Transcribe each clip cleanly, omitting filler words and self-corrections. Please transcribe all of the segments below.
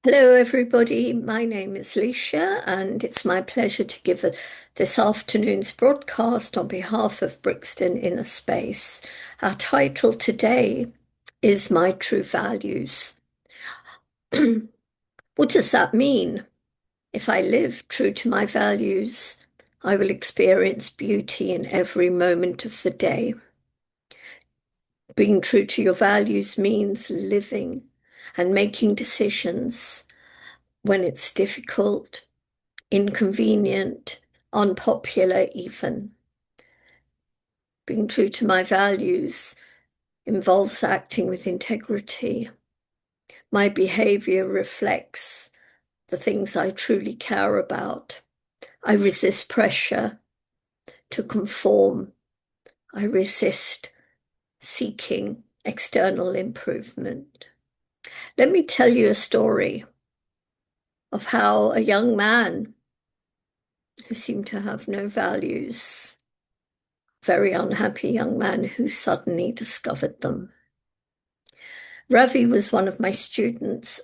Hello, everybody. My name is Lygia, and it's my pleasure to give this afternoon's broadcast on behalf of Brixton Inner Space. Our title today is My True Values. What does that mean? If I live true to my values, I will experience beauty in every moment of the day. Being true to your values means living and making decisions when it's difficult, inconvenient, unpopular even. Being true to my values involves acting with integrity. My behavior reflects the things I truly care about. I resist pressure to conform. I resist seeking external improvement. Let me tell you a story of how a young man who seemed to have no values, very unhappy young man who suddenly discovered them. Ravi was one of my students.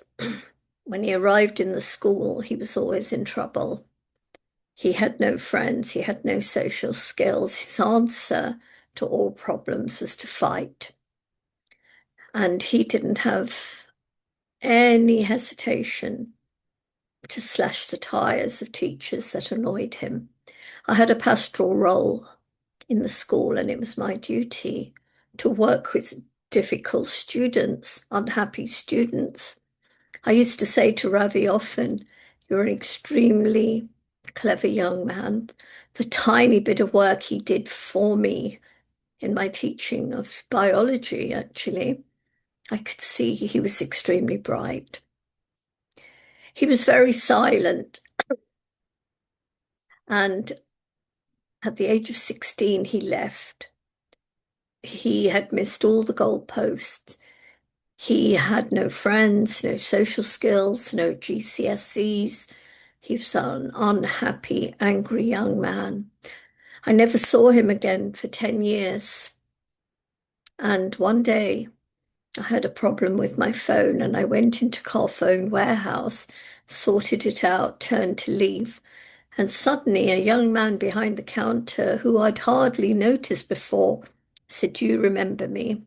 When he arrived in the school, he was always in trouble. He had no friends, he had no social skills. His answer to all problems was to fight. And he didn't have any hesitation to slash the tires of teachers that annoyed him. I had a pastoral role in the school, and it was my duty to work with difficult students, unhappy students. I used to say to Ravi often, "You're an extremely clever young man." The tiny bit of work he did for me in my teaching of biology, actually, I could see he was extremely bright. He was very silent, and at the age of 16, he left. He had missed all the goalposts. He had no friends, no social skills, no GCSEs. He was an unhappy, angry young man. I never saw him again for 10 years. And one day I had a problem with my phone, and I went into Carphone Warehouse, sorted it out, turned to leave. And suddenly a young man behind the counter, who I'd hardly noticed before, said, "Do you remember me?"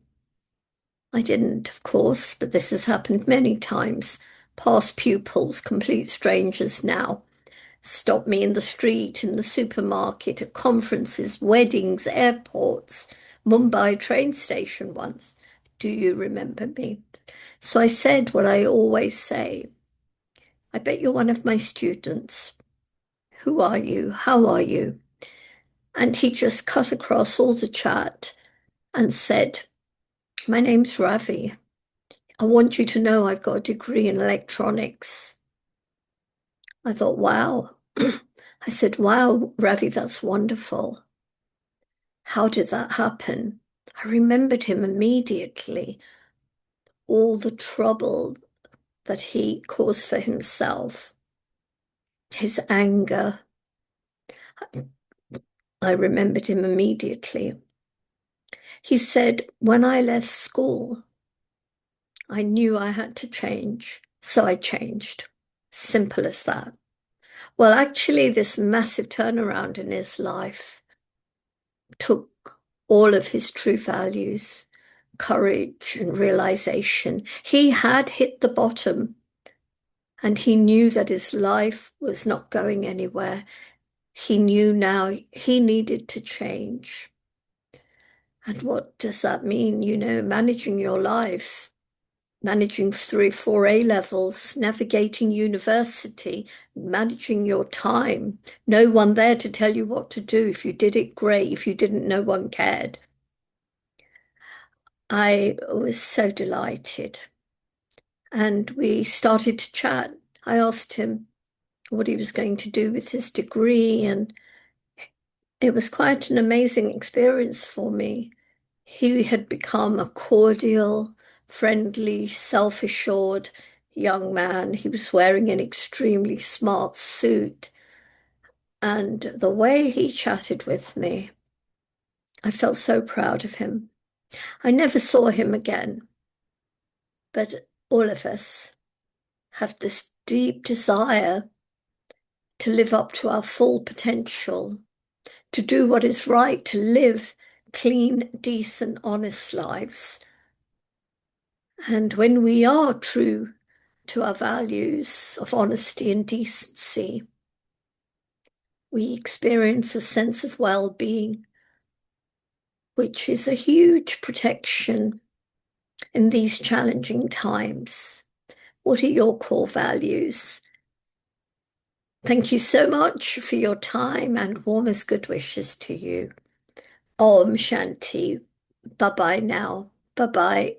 I didn't, of course, but this has happened many times. Past pupils, complete strangers now, stop me in the street, in the supermarket, at conferences, weddings, airports, Mumbai train station once. "Do you remember me?" So I said what I always say. "I bet you're one of my students. Who are you? How are you?" And he just cut across all the chat and said, "My name's Ravi. I want you to know I've got a degree in electronics." I thought, wow. I said, "Wow, Ravi, that's wonderful. How did that happen?" I remembered him immediately, all the trouble that he caused for himself, his anger. I remembered him immediately. He said, "When I left school, I knew I had to change, so I changed." Simple as that. Well, actually, this massive turnaround in his life took all of his true values, courage and realization. He had hit the bottom, and he knew that his life was not going anywhere. He knew now he needed to change. And what does that mean? Managing your life, managing 3, 4 A levels, navigating university, managing your time. No one there to tell you what to do. If you did it, great. If you didn't, no one cared. I was so delighted. And we started to chat. I asked him what he was going to do with his degree, and it was quite an amazing experience for me. He had become a cordial, friendly, self-assured young man. He was wearing an extremely smart suit. And the way he chatted with me, I felt so proud of him. I never saw him again, but all of us have this deep desire to live up to our full potential, to do what is right, to live clean, decent, honest lives. And when we are true to our values of honesty and decency, we experience a sense of well-being, which is a huge protection in these challenging times. What are your core values? Thank you so much for your time and warmest good wishes to you. Om Shanti. Bye bye now. Bye bye.